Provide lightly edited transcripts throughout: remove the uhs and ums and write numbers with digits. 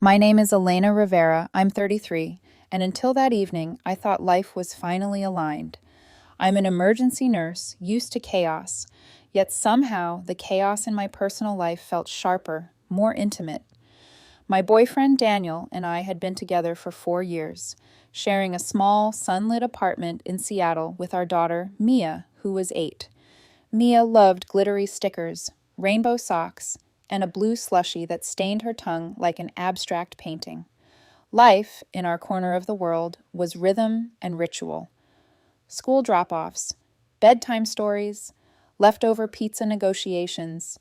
My name is Elena Rivera. I'm 33, and until that evening, I thought life was finally aligned. I'm an emergency nurse, used to chaos, yet somehow the chaos in my personal life felt sharper, more intimate. My boyfriend Daniel and I had been together for 4 years, sharing a small, sunlit apartment in Seattle with our daughter, Mia, who was 8. Mia loved glittery stickers, rainbow socks, and a blue slushie that stained her tongue like an abstract painting. Life, in our corner of the world, was rhythm and ritual. School drop-offs, bedtime stories, leftover pizza negotiations,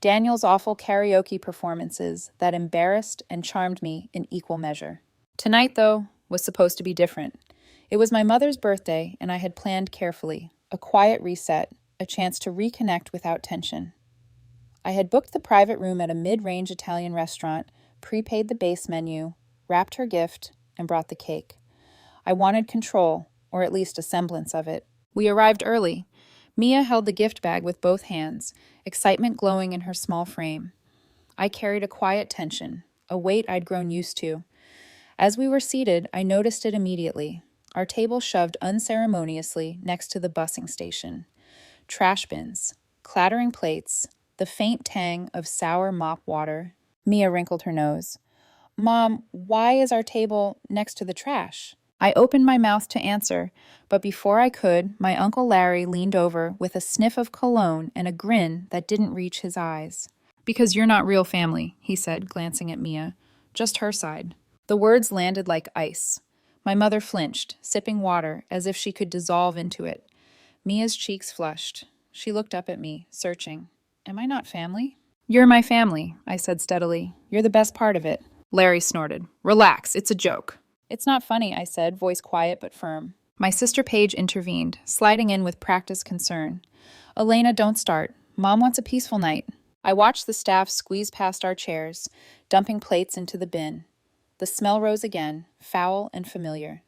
Daniel's awful karaoke performances that embarrassed and charmed me in equal measure. Tonight, though, was supposed to be different. It was my mother's birthday, and I had planned carefully, a quiet reset, a chance to reconnect without tension. I had booked the private room at a mid-range Italian restaurant, prepaid the base menu, wrapped her gift, and brought the cake. I wanted control, or at least a semblance of it. We arrived early. Mia held the gift bag with both hands, excitement glowing in her small frame. I carried a quiet tension, a weight I'd grown used to. As we were seated, I noticed it immediately. Our table shoved unceremoniously next to the busing station. Trash bins, clattering plates, the faint tang of sour mop water. Mia wrinkled her nose. Mom, why is our table next to the trash? I opened my mouth to answer, but before I could, my Uncle Larry leaned over with a sniff of cologne and a grin that didn't reach his eyes. Because you're not real family, he said, glancing at Mia. Just her side. The words landed like ice. My mother flinched, sipping water as if she could dissolve into it. Mia's cheeks flushed. She looked up at me, searching. Am I not family? You're my family, I said steadily. You're the best part of it. Larry snorted. Relax, it's a joke. It's not funny, I said, voice quiet but firm. My sister Paige intervened, sliding in with practiced concern. Elena, don't start. Mom wants a peaceful night. I watched the staff squeeze past our chairs, dumping plates into the bin. The smell rose again, foul and familiar.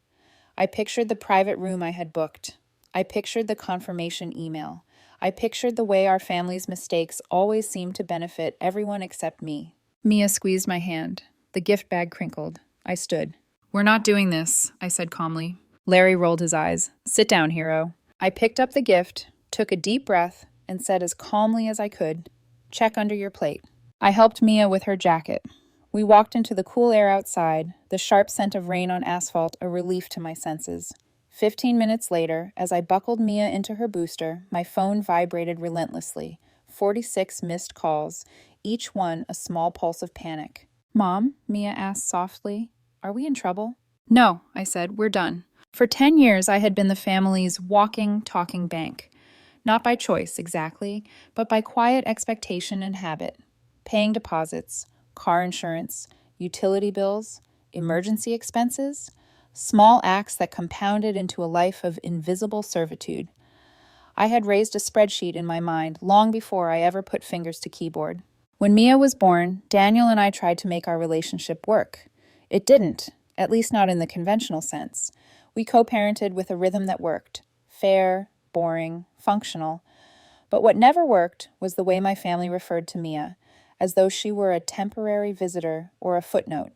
I pictured the private room I had booked. I pictured the confirmation email. I pictured the way our family's mistakes always seemed to benefit everyone except me. Mia squeezed my hand. The gift bag crinkled. I stood. We're not doing this, I said calmly. Larry rolled his eyes. Sit down, hero. I picked up the gift, took a deep breath, and said as calmly as I could, check under your plate. I helped Mia with her jacket. We walked into the cool air outside, the sharp scent of rain on asphalt a relief to my senses. 15 minutes later, as I buckled Mia into her booster, my phone vibrated relentlessly. 46 missed calls, each one a small pulse of panic. Mom, Mia asked softly, are we in trouble? No, I said, we're done. For 10 years, I had been the family's walking, talking bank. Not by choice, exactly, but by quiet expectation and habit. Paying deposits, car insurance, utility bills, emergency expenses, small acts that compounded into a life of invisible servitude. I had raised a spreadsheet in my mind long before I ever put fingers to keyboard. When Mia was born, Daniel and I tried to make our relationship work. It didn't, at least not in the conventional sense. We co-parented with a rhythm that worked. Fair, boring, functional. But what never worked was the way my family referred to Mia, as though she were a temporary visitor or a footnote.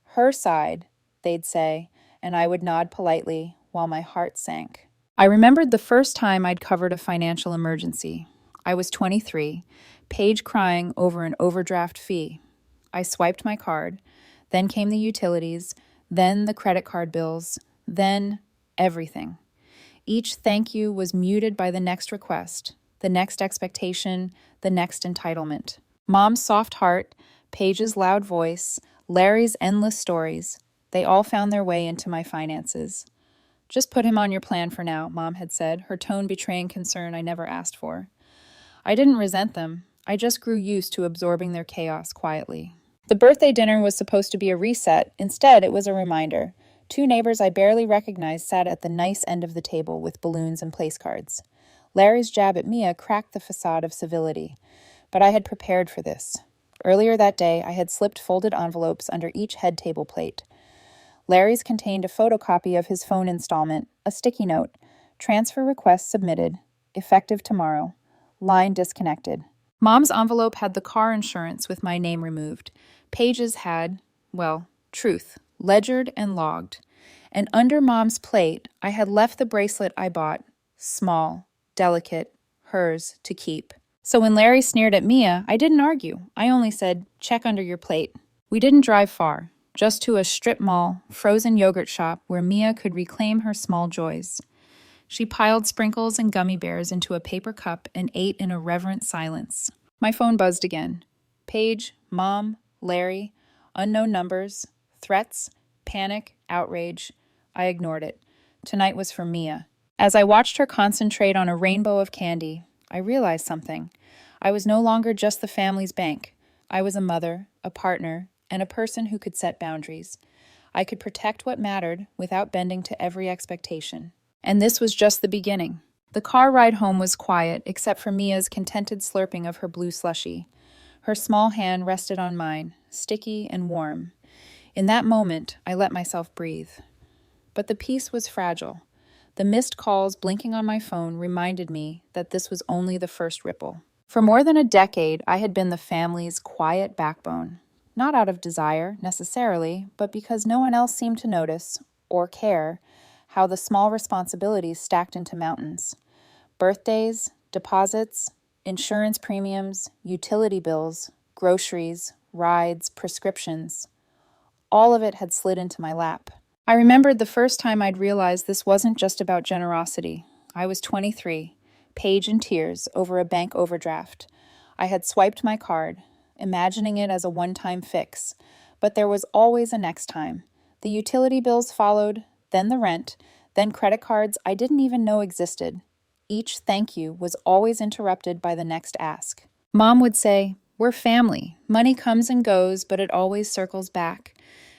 Her side, they'd say, and I would nod politely while my heart sank. I remembered the first time I'd covered a financial emergency. I was 23, Paige crying over an overdraft fee. I swiped my card. Then came the utilities, then the credit card bills, then everything. Each thank you was muted by the next request, the next expectation, the next entitlement. Mom's soft heart, Paige's loud voice, Larry's endless stories, they all found their way into my finances. Just put him on your plan for now, Mom had said, her tone betraying concern I never asked for. I didn't resent them. I just grew used to absorbing their chaos quietly. The birthday dinner was supposed to be a reset. Instead, it was a reminder. 2 neighbors I barely recognized sat at the nice end of the table with balloons and place cards. Larry's jab at Mia cracked the facade of civility. But I had prepared for this. Earlier that day, I had slipped folded envelopes under each head table plate. Larry's contained a photocopy of his phone installment, a sticky note, transfer request submitted, effective tomorrow, line disconnected. Mom's envelope had the car insurance with my name removed. Paige's had well, truth, ledgered and logged. And under Mom's plate, I had left the bracelet I bought, small, delicate, hers to keep. So when Larry sneered at Mia, I didn't argue. I only said, check under your plate. We didn't drive far, just to a strip mall, frozen yogurt shop where Mia could reclaim her small joys. She piled sprinkles and gummy bears into a paper cup and ate in a reverent silence. My phone buzzed again. Paige, Mom, Larry, unknown numbers, threats, panic, outrage. I ignored it. Tonight was for Mia. As I watched her concentrate on a rainbow of candy, I realized something. I was no longer just the family's bank. I was a mother, a partner, and a person who could set boundaries. I could protect what mattered without bending to every expectation. And this was just the beginning. The car ride home was quiet, except for Mia's contented slurping of her blue slushie. Her small hand rested on mine, sticky and warm. In that moment, I let myself breathe. But the peace was fragile. The missed calls blinking on my phone reminded me that this was only the first ripple. For more than a decade, I had been the family's quiet backbone. Not out of desire, necessarily, but because no one else seemed to notice, or care, how the small responsibilities stacked into mountains. Birthdays, deposits, insurance premiums, utility bills, groceries, rides, prescriptions. All of it had slid into my lap. I remembered the first time I'd realized this wasn't just about generosity. I was 23, Paige in tears over a bank overdraft. I had swiped my card, imagining it as a one-time fix, but there was always a next time. The utility bills followed, then the rent, then credit cards I didn't even know existed. Each thank you was always interrupted by the next ask. Mom would say, "We're family. Money comes and goes, but it always circles back."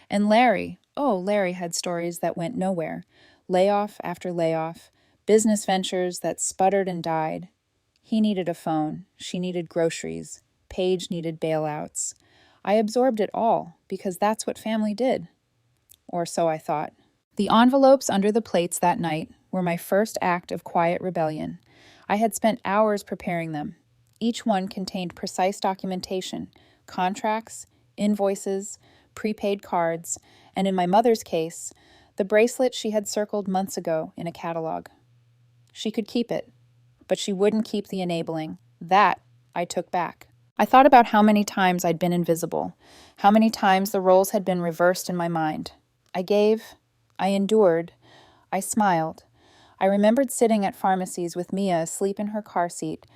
And Larry had stories that went nowhere. Layoff after layoff, business ventures that sputtered and died. He needed a phone. She needed groceries. Paige needed bailouts. I absorbed it all because that's what family did. Or so I thought. The envelopes under the plates that night were my first act of quiet rebellion. I had spent hours preparing them. Each one contained precise documentation, contracts, invoices, prepaid cards, and in my mother's case, the bracelet she had circled months ago in a catalog. She could keep it, but she wouldn't keep the enabling. That I took back. I thought about how many times I'd been invisible, how many times the roles had been reversed in my mind. I gave, I endured, I smiled. I remembered sitting at pharmacies with Mia asleep in her car seat.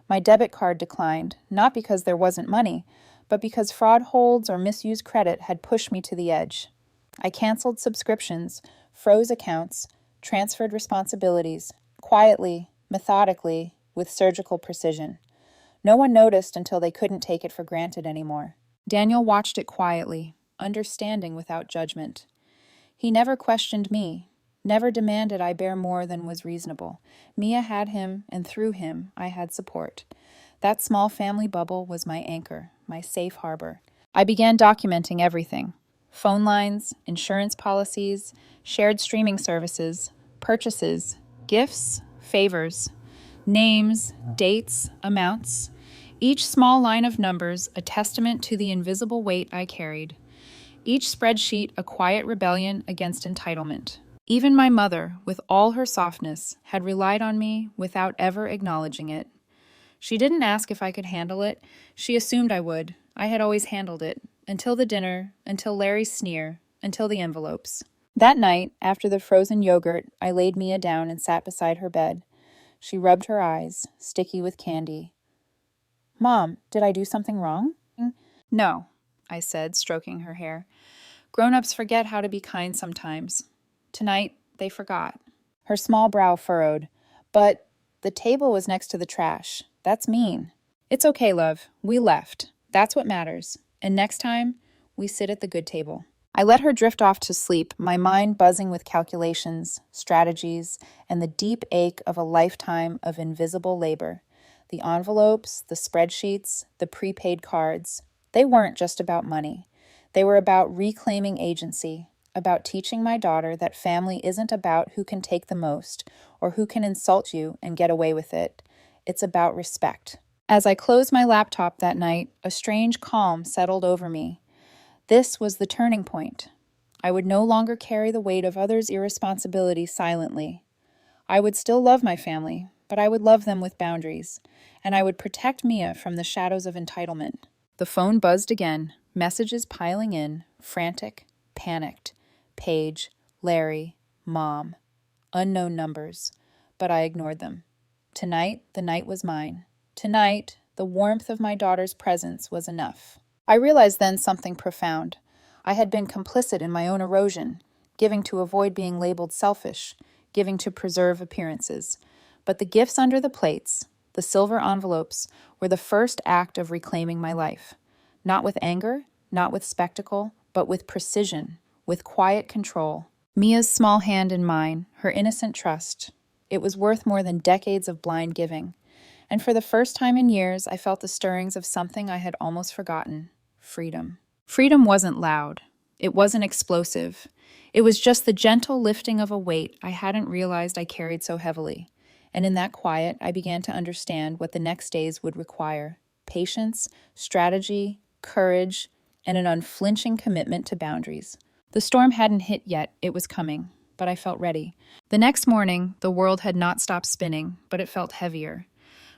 My debit card declined, not because there wasn't money, but because fraud holds or misused credit had pushed me to the edge. I canceled subscriptions, froze accounts, transferred responsibilities, quietly, methodically, with surgical precision. No one noticed until they couldn't take it for granted anymore. Daniel watched it quietly, understanding without judgment. He never questioned me, never demanded I bear more than was reasonable. Mia had him, and through him, I had support. That small family bubble was my anchor, my safe harbor. I began documenting everything. Phone lines, insurance policies, shared streaming services, purchases, gifts, favors, names, dates, amounts. Each small line of numbers a testament to the invisible weight I carried. Each spreadsheet a quiet rebellion against entitlement. Even my mother, with all her softness, had relied on me without ever acknowledging it. She didn't ask if I could handle it. She assumed I would. I had always handled it. Until the dinner, until Larry's sneer, until the envelopes. That night, after the frozen yogurt, I laid Mia down and sat beside her bed. She rubbed her eyes, sticky with candy. "Mom, did I do something wrong?" "No," I said, stroking her hair. "Grown-ups forget how to be kind sometimes. Tonight, they forgot." Her small brow furrowed. "But the table was next to the trash. That's mean." "It's okay, love. We left. That's what matters. And next time, we sit at the good table." I let her drift off to sleep, my mind buzzing with calculations, strategies, and the deep ache of a lifetime of invisible labor. The envelopes, the spreadsheets, the prepaid cards, they weren't just about money. They were about reclaiming agency, about teaching my daughter that family isn't about who can take the most or who can insult you and get away with it. It's about respect. As I closed my laptop that night, a strange calm settled over me. This was the turning point. I would no longer carry the weight of others' irresponsibility silently. I would still love my family, but I would love them with boundaries, and I would protect Mia from the shadows of entitlement. The phone buzzed again, messages piling in, frantic, panicked. Paige, Larry, Mom. Unknown numbers, but I ignored them. Tonight, the night was mine. Tonight, the warmth of my daughter's presence was enough. I realized then something profound. I had been complicit in my own erosion, giving to avoid being labeled selfish, giving to preserve appearances. But the gifts under the plates, the silver envelopes, were the first act of reclaiming my life. Not with anger, not with spectacle, but with precision, with quiet control. Mia's small hand in mine, her innocent trust. It was worth more than decades of blind giving. And for the first time in years, I felt the stirrings of something I had almost forgotten: freedom. Freedom wasn't loud. It wasn't explosive. It was just the gentle lifting of a weight I hadn't realized I carried so heavily. And in that quiet, I began to understand what the next days would require: patience, strategy, courage, and an unflinching commitment to boundaries. The storm hadn't hit yet, it was coming, but I felt ready. The next morning, the world had not stopped spinning, but it felt heavier.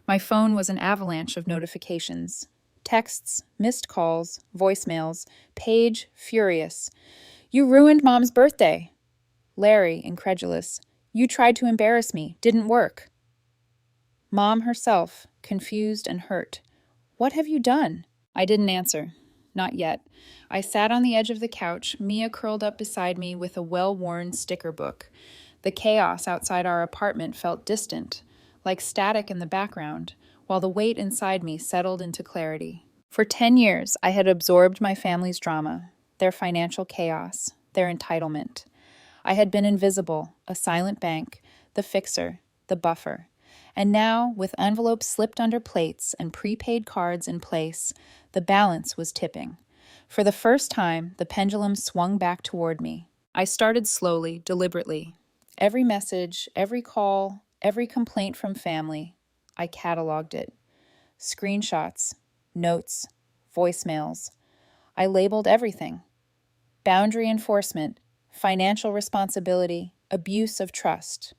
My phone was an avalanche of notifications. Texts, missed calls, voicemails. Paige, furious. "You ruined Mom's birthday." Larry, incredulous. "You tried to embarrass me. Didn't work." Mom herself, confused and hurt. "What have you done?" I didn't answer. Not yet. I sat on the edge of the couch, Mia curled up beside me with a well-worn sticker book. The chaos outside our apartment felt distant, like static in the background, while the weight inside me settled into clarity. For 10 years, I had absorbed my family's drama, their financial chaos, their entitlement. I had been invisible, a silent bank, the fixer, the buffer. And now, with envelopes slipped under plates and prepaid cards in place, the balance was tipping. For the first time, the pendulum swung back toward me. I started slowly, deliberately. Every message, every call, every complaint from family, I cataloged it. Screenshots, notes, voicemails. I labeled everything: boundary enforcement, financial responsibility, abuse of trust.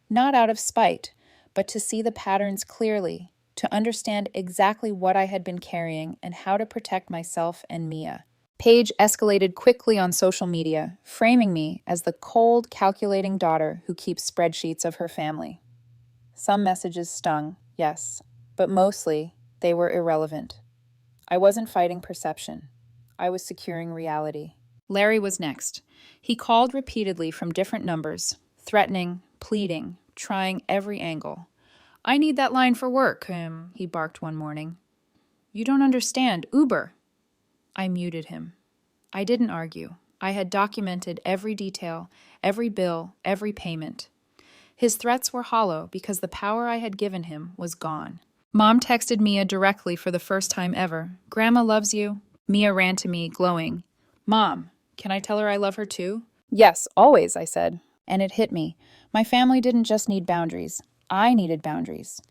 Not out of spite, but to see the patterns clearly, to understand exactly what I had been carrying and how to protect myself and Mia. Paige escalated quickly on social media, framing me as the cold, calculating daughter who keeps spreadsheets of her family. Some messages stung, yes, but mostly they were irrelevant. I wasn't fighting perception. I was securing reality. Larry was next. He called repeatedly from different numbers, threatening, pleading, trying every angle. "I need that line for work," he barked one morning. "You don't understand. Uber." I muted him. I didn't argue. I had documented every detail, every bill, every payment. His threats were hollow because the power I had given him was gone. Mom texted Mia directly for the first time ever. "Grandma loves you." Mia ran to me, glowing. "Mom, can I tell her I love her too?" "Yes, always," I said. And it hit me. My family didn't just need boundaries. I needed boundaries.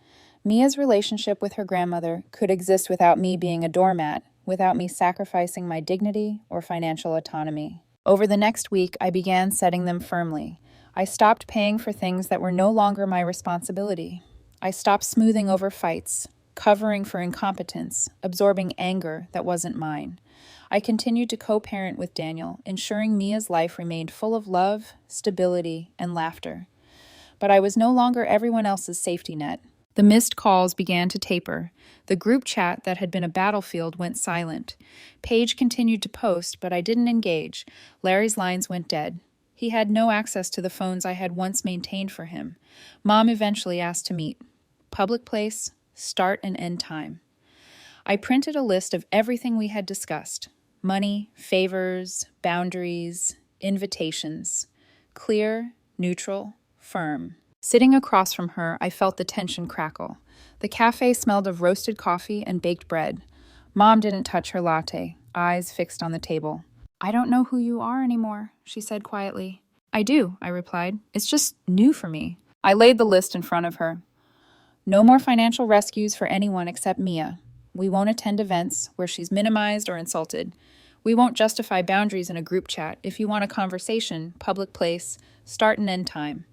Mia's relationship with her grandmother could exist without me being a doormat, without me sacrificing my dignity or financial autonomy. Over the next week, I began setting them firmly. I stopped paying for things that were no longer my responsibility. I stopped smoothing over fights, covering for incompetence, absorbing anger that wasn't mine. I continued to co-parent with Daniel, ensuring Mia's life remained full of love, stability, and laughter. But I was no longer everyone else's safety net. The missed calls began to taper. The group chat that had been a battlefield went silent. Paige continued to post, but I didn't engage. Larry's lines went dead. He had no access to the phones I had once maintained for him. Mom eventually asked to meet. Public place, start and end time. I printed a list of everything we had discussed: money, favors, boundaries, invitations. Clear, neutral, firm. Sitting across from her, I felt the tension crackle. The cafe smelled of roasted coffee and baked bread. Mom didn't touch her latte, eyes fixed on the table. "I don't know who you are anymore," she said quietly. "I do," I replied. "It's just new for me." I laid the list in front of her. "No more financial rescues for anyone except Mia. We won't attend events where she's minimized or insulted. We won't justify boundaries in a group chat. If you want a conversation, public place, start and end time.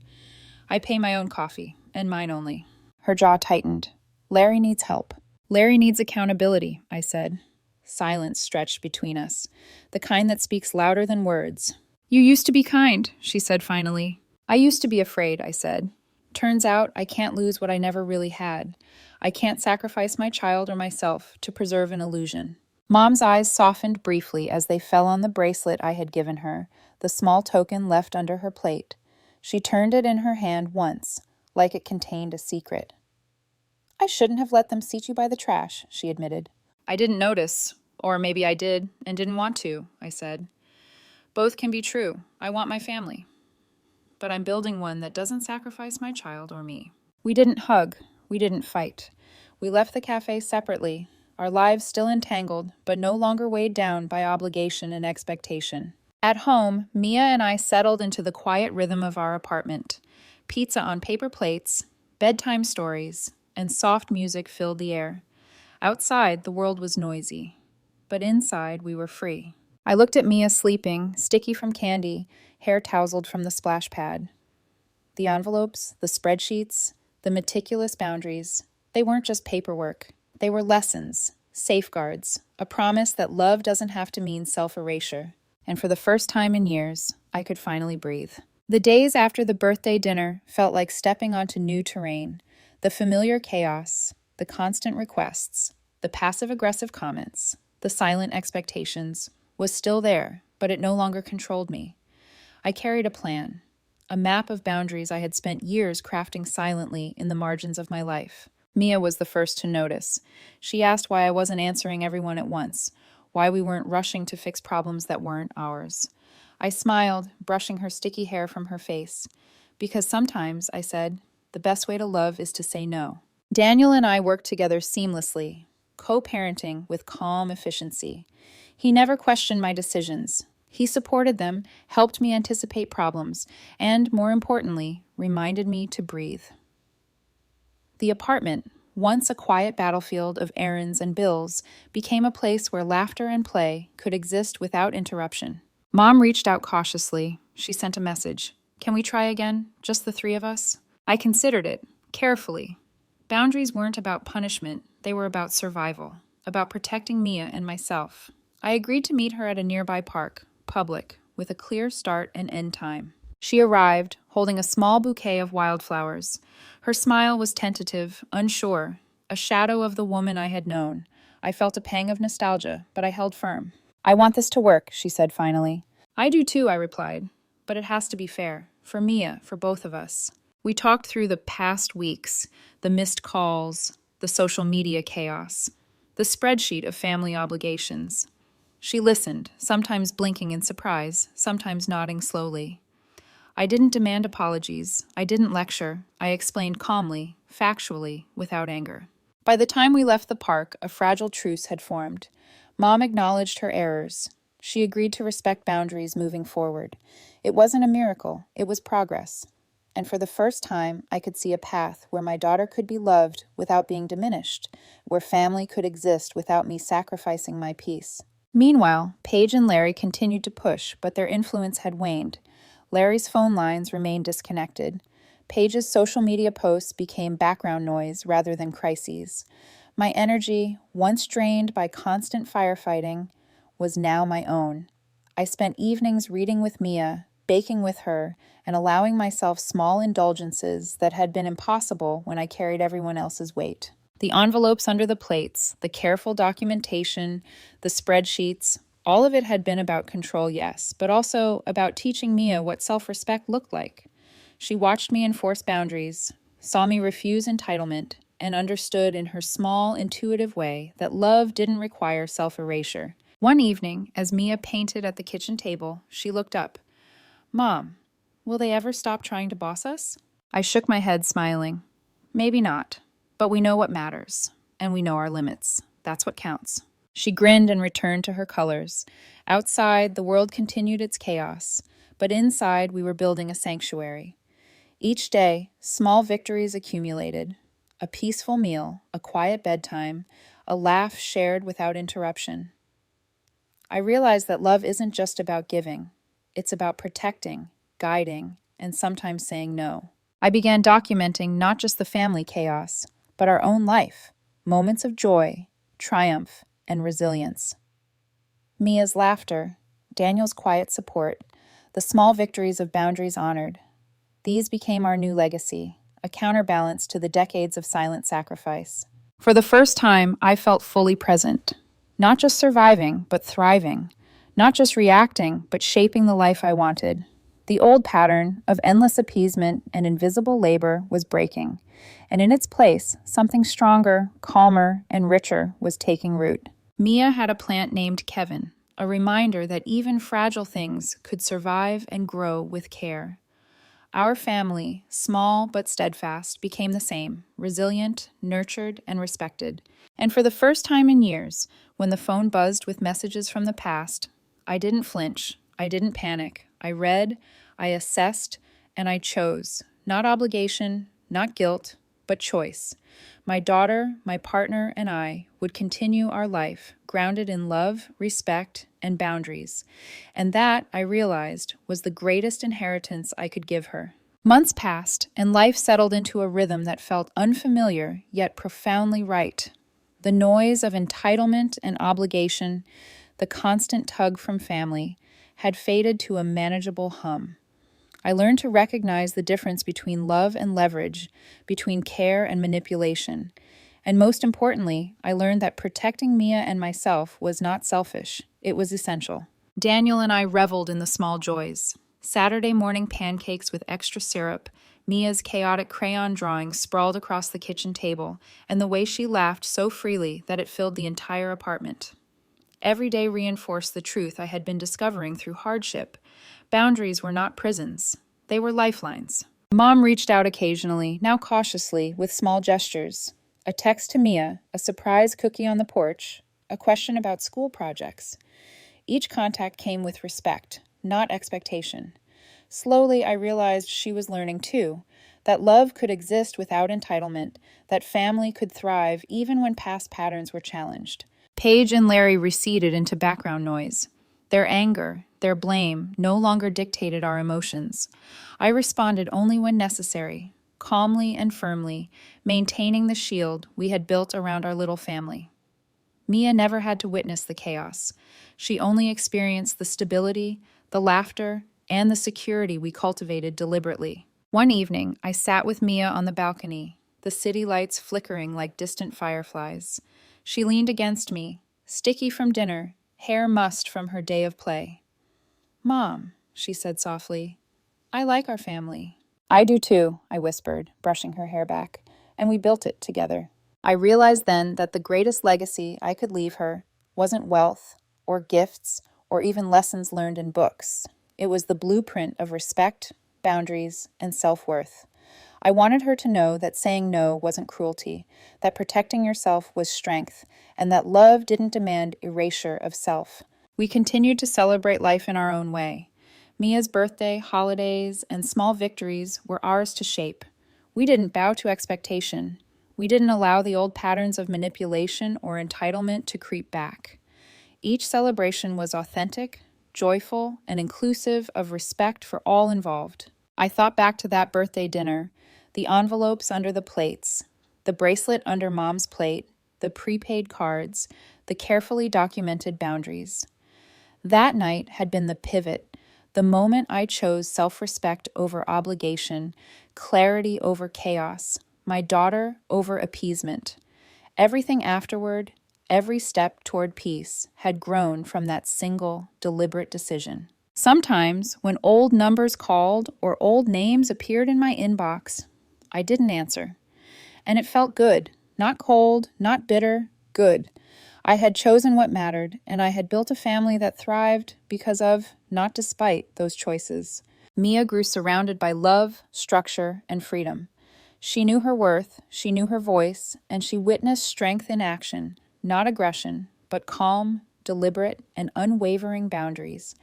I pay my own coffee, and mine only. Her jaw tightened. Larry needs help. Larry needs accountability, I said. Silence stretched between us, the kind that speaks louder than words. You used to be kind, she said finally. I used to be afraid, I said. Turns out I can't lose what I never really had. I can't sacrifice my child or myself to preserve an illusion. Mom's eyes softened briefly as they fell on the bracelet I had given her, the small token left under her plate. She turned it in her hand once, like it contained a secret. I shouldn't have let them seat you by the trash, she admitted. I didn't notice, or maybe I did and didn't want to, I said. Both can be true. I want my family. But I'm building one that doesn't sacrifice my child or me. We didn't hug. We didn't fight. We left the cafe separately, our lives still entangled, but no longer weighed down by obligation and expectation. At home, Mia and I settled into the quiet rhythm of our apartment. Pizza on paper plates, bedtime stories, and soft music filled the air. Outside, the world was noisy, but inside, we were free. I looked at Mia sleeping, sticky from candy, hair tousled from the splash pad. The envelopes, the spreadsheets, the meticulous boundaries, they weren't just paperwork. They were lessons, safeguards, a promise that love doesn't have to mean self-erasure. And for the first time in years, I could finally breathe. The days after the birthday dinner felt like stepping onto new terrain. The familiar chaos, the constant requests, the passive-aggressive comments, the silent expectations was still there, but it no longer controlled me. I carried a plan, a map of boundaries I had spent years crafting silently in the margins of my life. Mia was the first to notice. She asked why I wasn't answering everyone at once, why we weren't rushing to fix problems that weren't ours. I smiled, brushing her sticky hair from her face. Because sometimes, I said, the best way to love is to say no. Daniel and I worked together seamlessly, co-parenting with calm efficiency. He never questioned my decisions. He supported them, helped me anticipate problems, and, more importantly, reminded me to breathe. The apartment, once a quiet battlefield of errands and bills, became a place where laughter and play could exist without interruption. Mom reached out cautiously. She sent a message. Can we try again? Just the three of us? I considered it, carefully. Boundaries weren't about punishment. They were about survival, about protecting Mia and myself. I agreed to meet her at a nearby park, public, with a clear start and end time. She arrived, holding a small bouquet of wildflowers. Her smile was tentative, unsure, a shadow of the woman I had known. I felt a pang of nostalgia, but I held firm. I want this to work, she said finally. I do too, I replied, but it has to be fair, for Mia, for both of us. We talked through the past weeks, the missed calls, the social media chaos, the spreadsheet of family obligations. She listened, sometimes blinking in surprise, sometimes nodding slowly. I didn't demand apologies. I didn't lecture. I explained calmly, factually, without anger. By the time we left the park, a fragile truce had formed. Mom acknowledged her errors. She agreed to respect boundaries moving forward. It wasn't a miracle. It was progress. And for the first time, I could see a path where my daughter could be loved without being diminished, where family could exist without me sacrificing my peace. Meanwhile, Paige and Larry continued to push, but their influence had waned. Larry's phone lines remained disconnected. Paige's social media posts became background noise rather than crises. My energy, once drained by constant firefighting, was now my own. I spent evenings reading with Mia, baking with her, and allowing myself small indulgences that had been impossible when I carried everyone else's weight. The envelopes under the plates, the careful documentation, the spreadsheets, all of it had been about control, yes, but also about teaching Mia what self-respect looked like. She watched me enforce boundaries, saw me refuse entitlement, and understood in her small, intuitive way that love didn't require self-erasure. One evening, as Mia painted at the kitchen table, she looked up. Mom, will they ever stop trying to boss us? I shook my head, smiling. Maybe not, but we know what matters, and we know our limits. That's what counts. She grinned and returned to her colors. Outside, the world continued its chaos, but inside we were building a sanctuary. Each day, small victories accumulated. A peaceful meal, a quiet bedtime, a laugh shared without interruption. I realized that love isn't just about giving, it's about protecting, guiding, and sometimes saying no. I began documenting not just the family chaos, but our own life, moments of joy, triumph, and resilience. Mia's laughter, Daniel's quiet support, the small victories of boundaries honored. These became our new legacy, a counterbalance to the decades of silent sacrifice. For the first time, I felt fully present, not just surviving, but thriving, not just reacting, but shaping the life I wanted. The old pattern of endless appeasement and invisible labor was breaking, and in its place, something stronger, calmer, and richer was taking root. Mia had a plant named Kevin, a reminder that even fragile things could survive and grow with care. Our family, small but steadfast, became the same, resilient, nurtured, and respected. And for the first time in years, when the phone buzzed with messages from the past, I didn't flinch, I didn't panic. I read, I assessed, and I chose. Not obligation, not guilt, but choice. My daughter, my partner, and I would continue our life, grounded in love, respect, and boundaries. And that, I realized, was the greatest inheritance I could give her. Months passed, and life settled into a rhythm that felt unfamiliar, yet profoundly right. The noise of entitlement and obligation, the constant tug from family, had faded to a manageable hum. I learned to recognize the difference between love and leverage, between care and manipulation. And most importantly, I learned that protecting Mia and myself was not selfish, it was essential. Daniel and I reveled in the small joys. Saturday morning pancakes with extra syrup, Mia's chaotic crayon drawings sprawled across the kitchen table, and the way she laughed so freely that it filled the entire apartment. Every day reinforced the truth I had been discovering through hardship. Boundaries were not prisons, they were lifelines. Mom reached out occasionally, now cautiously, with small gestures. A text to Mia, a surprise cookie on the porch, a question about school projects. Each contact came with respect, not expectation. Slowly, I realized she was learning too, that love could exist without entitlement, that family could thrive even when past patterns were challenged. Paige and Larry receded into background noise. Their anger, their blame, no longer dictated our emotions. I responded only when necessary, calmly and firmly, maintaining the shield we had built around our little family. Mia never had to witness the chaos. She only experienced the stability, the laughter, and the security we cultivated deliberately. One evening, I sat with Mia on the balcony, the city lights flickering like distant fireflies. She leaned against me, sticky from dinner, hair mussed from her day of play. "Mom," she said softly, "I like our family." "I do too," I whispered, brushing her hair back, "and we built it together." I realized then that the greatest legacy I could leave her wasn't wealth, or gifts, or even lessons learned in books. It was the blueprint of respect, boundaries, and self-worth. I wanted her to know that saying no wasn't cruelty, that protecting yourself was strength, and that love didn't demand erasure of self. We continued to celebrate life in our own way. Mia's birthday, holidays, and small victories were ours to shape. We didn't bow to expectation. We didn't allow the old patterns of manipulation or entitlement to creep back. Each celebration was authentic, joyful, and inclusive of respect for all involved. I thought back to that birthday dinner, the envelopes under the plates, the bracelet under Mom's plate, the prepaid cards, the carefully documented boundaries. That night had been the pivot, the moment I chose self-respect over obligation, clarity over chaos, my daughter over appeasement. Everything afterward, every step toward peace, had grown from that single, deliberate decision. Sometimes, when old numbers called or old names appeared in my inbox, I didn't answer. And it felt good, not cold, not bitter, good. I had chosen what mattered, and I had built a family that thrived because of, not despite, those choices. Mia grew surrounded by love, structure, and freedom. She knew her worth, she knew her voice, and she witnessed strength in action, not aggression, but calm, deliberate, and unwavering boundaries.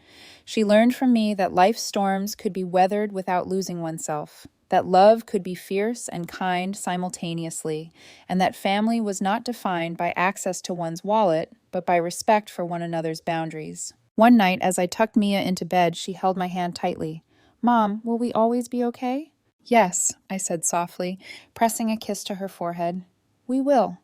She learned from me that life's storms could be weathered without losing oneself, that love could be fierce and kind simultaneously, and that family was not defined by access to one's wallet, but by respect for one another's boundaries. One night, as I tucked Mia into bed, she held my hand tightly. "Mom, will we always be okay?" "Yes," I said softly, pressing a kiss to her forehead. "We will.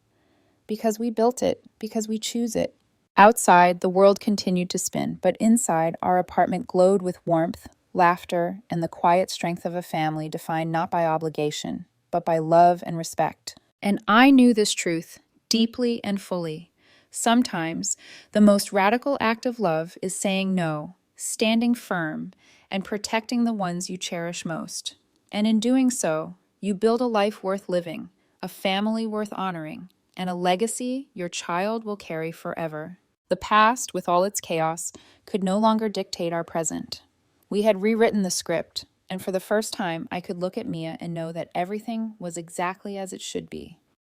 Because we built it, because we choose it." Outside, the world continued to spin, but inside, our apartment glowed with warmth, laughter, and the quiet strength of a family defined not by obligation, but by love and respect. And I knew this truth deeply and fully. Sometimes, the most radical act of love is saying no, standing firm, and protecting the ones you cherish most. And in doing so, you build a life worth living, a family worth honoring, and a legacy your child will carry forever. The past, with all its chaos, could no longer dictate our present. We had rewritten the script, and for the first time, I could look at Mia and know that everything was exactly as it should be.